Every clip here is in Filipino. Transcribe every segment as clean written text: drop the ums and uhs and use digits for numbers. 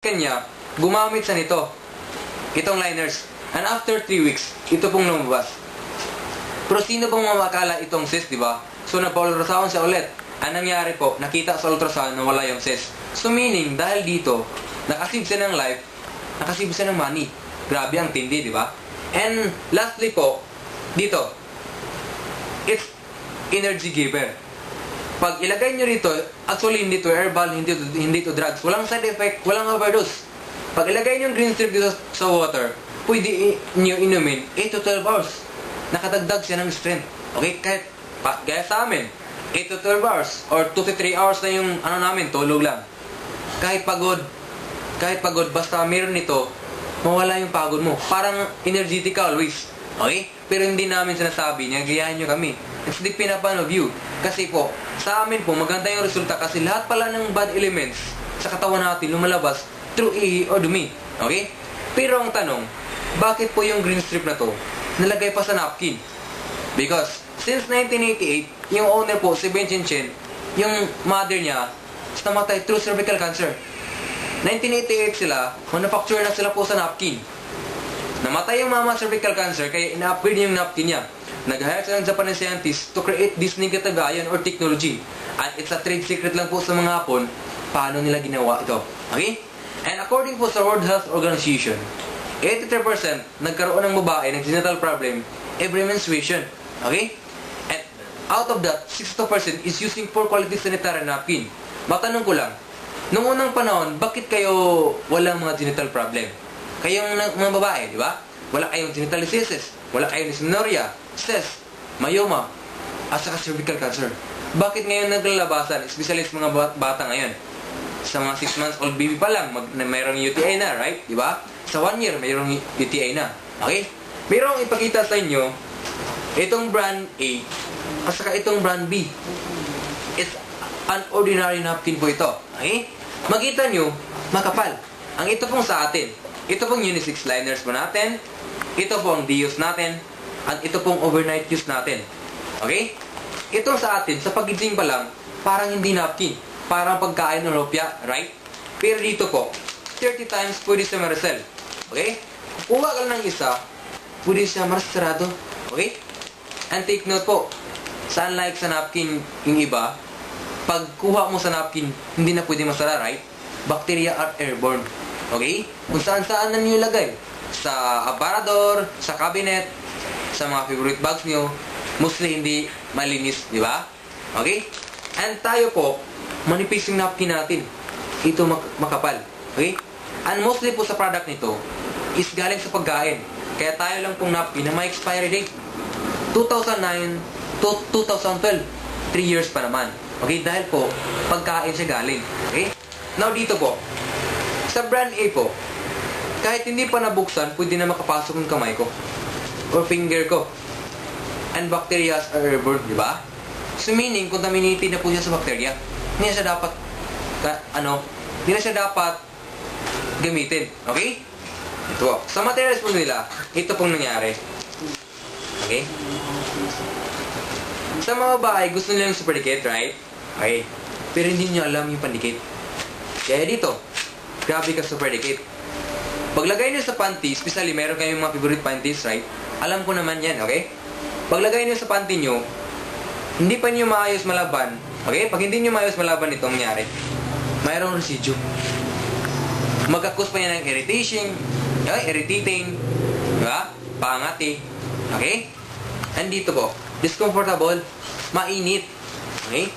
kanya, gumamit sa nito. Itong liners. And after 3 weeks, ito pong lumabas. Pero sino pong mamakala itong cyst, di ba? So, nagpa-ultrasound siya ulit. Ang nangyari po, nakita sa ultrasound na wala yung cyst. So, meaning, dahil dito, nakasave siya ng life, nakasave siya ng money. Grabe ang tindi, di ba? And lastly po, dito, it's energy giver. Pag ilagay nyo dito, actually hindi to herbal, hindi to drugs. Walang side effect, walang overdose. Pag ilagay nyo yung green strip dito sa water, pwede nyo inumin 8 to 12 hours. Nakadagdag siya ng strength. Okay? Kahit, gaya sa amin, 8 to 12 hours or 2 to 3 hours na yung namin, tulog lang. Kahit pagod, basta meron nito, mawala yung pagod mo. Parang energetic ka always. Okay? Pero hindi namin sinasabi, nagayahin nyo kami. It's the pinapan of you. Kasi po, sa amin po, maganda yung resulta kasi lahat pala ng bad elements sa katawan natin lumalabas through ihi or dumi. Okay? Pero ang tanong, bakit po yung green strip na to nalagay pa sa napkin? Because, since 1988, yung owner po, si Ben Chin Chen, yung mother niya, namatay through cervical cancer. 1988 sila, manufacturer na sila po sa napkin. Namatay yung mama cervical cancer, kaya ina-upgrade niya yung napkin niya. Nag-hire sila ng Japanese scientists to create this negative ion or technology. At it's a trade secret lang po sa mga Hapon, paano nila ginawa ito. Okay? And according po sa World Health Organization, 83% nagkaroon ng babae ng genital problem every menstruation. Okay? And out of that, 62% is using poor quality sanitary napkin. Matanong ko lang, noong unang panahon, bakit kayo walang mga genital problem? Kayong mga babae, di ba? Wala kayong genital diseases, wala kayong dysmenorrhea, cyst, myoma, at saka cervical cancer. Bakit ngayon naglalabasan, especially sa mga bata ngayon? Sa mga 6 months old baby pa lang, mayroong UTI na, right? Di ba? Sa 1 year, mayroong UTI na. Okay? Mayroong ipakita sa inyo, itong brand A, at saka itong brand B. It's an ordinary napkin po ito. Okay? Makita nyo, makapal. Ang ito pong sa atin, ito pong unisex liners po natin, ito pong D-use natin, at ito pong overnight use natin. Okay? Ito sa atin, sa packaging pa lang, parang hindi napkin. Parang pagkain ng lopya, right? Pero dito po, 30 times pwede siya ma-resell. Okay? Kuha ka lang ng isa, pwede siya marasarado. Okay? And take note po, sa unlike sa napkin yung iba, pag kuha mo sa napkin, hindi na pwede masara, right? Bacteria are airborne. Okay? Kung saan-saan na niyo ilagay. Sa aparador, sa cabinet, sa mga favorite bags niyo, mostly hindi malinis, di ba? Okay? And tayo po, manipis yung napkin natin. Ito makapal. Okay? And mostly po sa product nito, is galing sa pagkain. Kaya tayo lang pong napkin na may expiry date. 2009 to 2012. 3 years pa naman. Okay? Dahil po, pagkain siya galing. Okay? Now dito po, sa brand A po, kahit hindi pa nabuksan, pwede na makapasok yung kamay ko or finger ko. And bacteria are airborne, di ba? So meaning, contaminated na po siya sa bacteria. Hindi na siya dapat, hindi na siya dapat gamitin. Okay? Ito po. Sa materials po nila, ito pong nangyari. Okay? Sa mga bahay, gusto nila yung super dikit, right? Okay. Pero hindi nyo alam yung pandikit. Kaya dito, grabe ka super dikit. Paglagay nyo sa panty, especially meron kayong mga favorite panties, right? Alam ko naman yan, okay? Paglagay nyo sa panty nyo, hindi pa nyo maayos malaban, okay? Pag hindi nyo maayos malaban ito, mangyari, mayroong residue. Magkakos pa yan ng irritation, okay? Irritating, diba? Pangati, okay? And dito po, discomfortable, mainit, okay?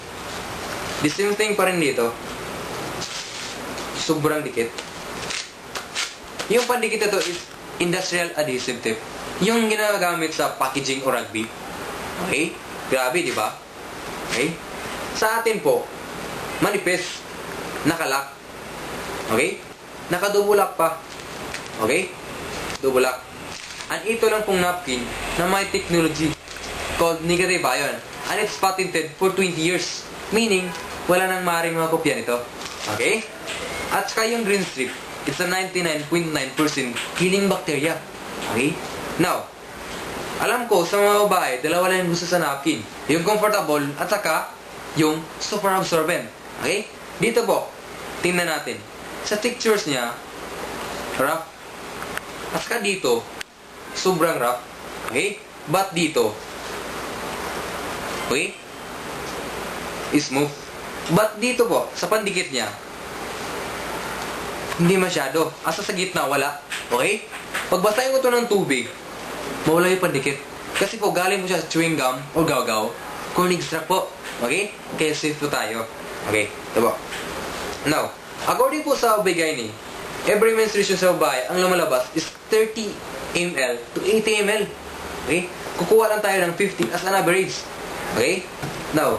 The same thing pa rin dito. Sobrang dikit. Yung pandikit ito is industrial adhesive tape. Yung ginagamit sa packaging o rugby. Okay? Grabe, di ba? Okay? Sa atin po, manipis, nakalak. Okay? Nakadubulak pa. Okay? Dubulak. And ito lang pong napkin na may technology called negative ion. And it's patented for 20 years. Meaning, wala nang maaaring mga kopya nito. Okay? At saka yung green strip, it's a 99.9% killing bacteria. Okay? Now, alam ko sa mga babae, dalawa lang yung gusto sa napkin. Yung comfortable at saka yung super absorbent. Okay? Dito po, tingnan natin. Sa textures niya, rough. At saka dito, sobrang rough. Okay? But dito, okay? Smooth. But dito po, sa pandikit niya, hindi masyado. Asa sa gitna, wala. Okay? Pagbasahin ko ito ng tubig, mawala yung pandikit. Kasi po, galing mo siya sa chewing gum o gaw-gaw, corn extract po. Okay? Kaya safe po tayo. Okay? Ito po. Now, according po sa bigay ni, every menstruation sa babae, ang lumalabas is 30 ml to 80 ml. Okay? Kukuha lang tayo ng 50 as an average. Okay? Now,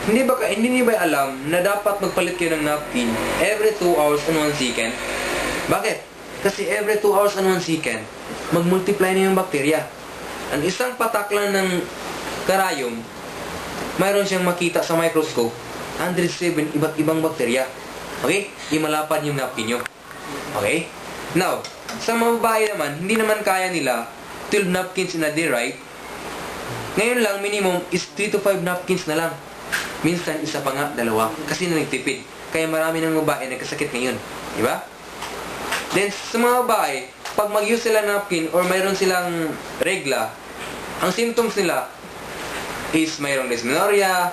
hindi niyo ba alam na dapat magpalit kayo ng napkin every 2 hours and 1 second? Bakit? Kasi every 2 hours and 1 second, mag-multiply na yung bakterya. Ang isang patak lang ng karayom, mayroon siyang makita sa microscope, 107 iba't ibang bakterya. Okay? Di malapad yung napkin nyo. Okay? Now, sa mga babae naman, hindi naman kaya nila 12 napkins in a day, right? Ngayon lang, minimum is 3 to 5 napkins na lang. Minsan, isa pa nga, 2. Kasi na nagtipid. Kaya marami ng babae nagkasakit ngayon. Diba? Then, sa mga babae, pag mag-use sila ng napkin or mayroon silang regla, ang symptoms nila is mayroong dysmenorrhea,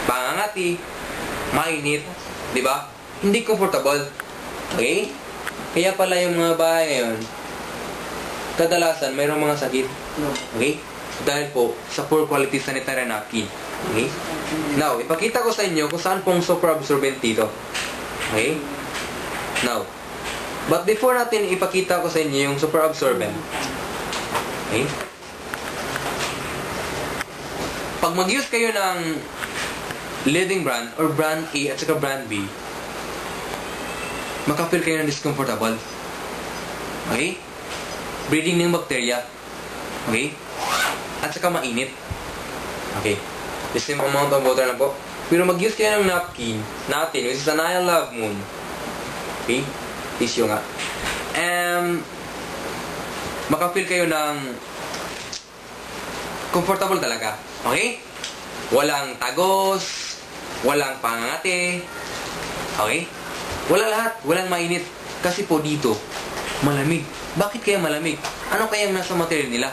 pangangati, mainit, diba? Hindi comfortable. Okay? Kaya pala yung mga babae ngayon, kadalasan mayroong mga sakit. Okay? Dahil po sa poor quality sanitary napkin. Okay? Now, ipakita ko sa inyo kung saan pong super absorbent dito. Okay? Now, but before natin ipakita ko sa inyo yung super absorbent, okay? Pag mag-use kayo ng leading brand or brand A at saka brand B, makapil kayo ng discomfortable. Okay? Breeding ng bacteria. Okay? At saka mainit. Okay? The same amount of water lang po. Pero mag-use kayo ng napkin natin, which is an I Love Moon. Okay? Tissue nga. Makapil kayo ng comfortable talaga. Okay? Walang tagos, walang pangangati. Okay? Wala lahat, walang mainit. Kasi po dito, malamig. Bakit kaya malamig? Ano kaya nasa material nila?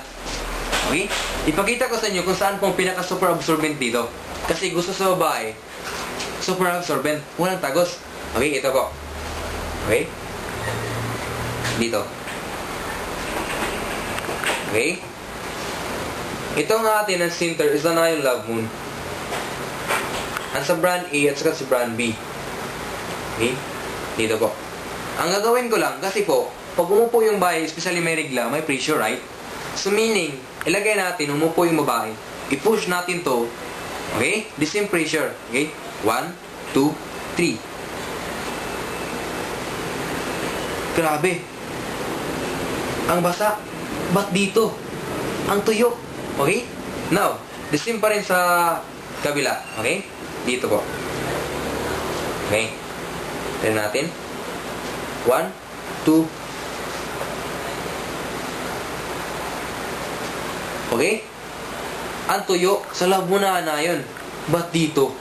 Okay? Ipakita ko sa inyo kung saan pong pinaka-super absorbent dito. Kasi gusto sa babae, super absorbent. Walang tagos. Okay, ito po. Okay? Dito. Okay? Ito nga atin ang center is an I Love Moon. Ang sa brand A at saka sa brand B. Okay? Dito po. Ang gagawin ko lang, kasi po, pag umupo yung babae, especially may regla, may pressure, right? So meaning, ilagay natin, umupo yung babae, i-push natin to, okay? The same pressure, okay? 1, 2, 3. Grabe. Ang basa. Ba't dito? Ang tuyo. Okay? Now, the same pa rin sa kabila, okay? Dito po. Okay? Tignan natin. 1, 2, okay? Ang tuyo, sa labunan na yun. Ba't dito?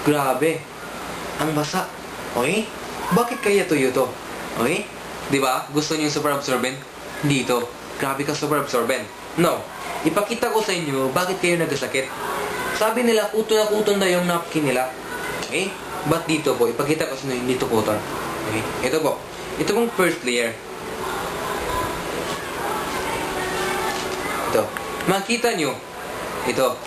Grabe. Ang basa. Okay? Bakit kaya tuyo to? Okay? Diba? Gusto niyo yung super absorbent? Dito. Grabe ka super absorbent. No. Ipakita ko sa inyo bakit kayo nagkasakit. Sabi nila, kuto na kuton daw yung napkin nila. Okay? Ba't dito po? Ipakita ko sa inyo, dito kuton. Okay? Ito po. Ito pong first layer. Ito. Makita nyo, ito,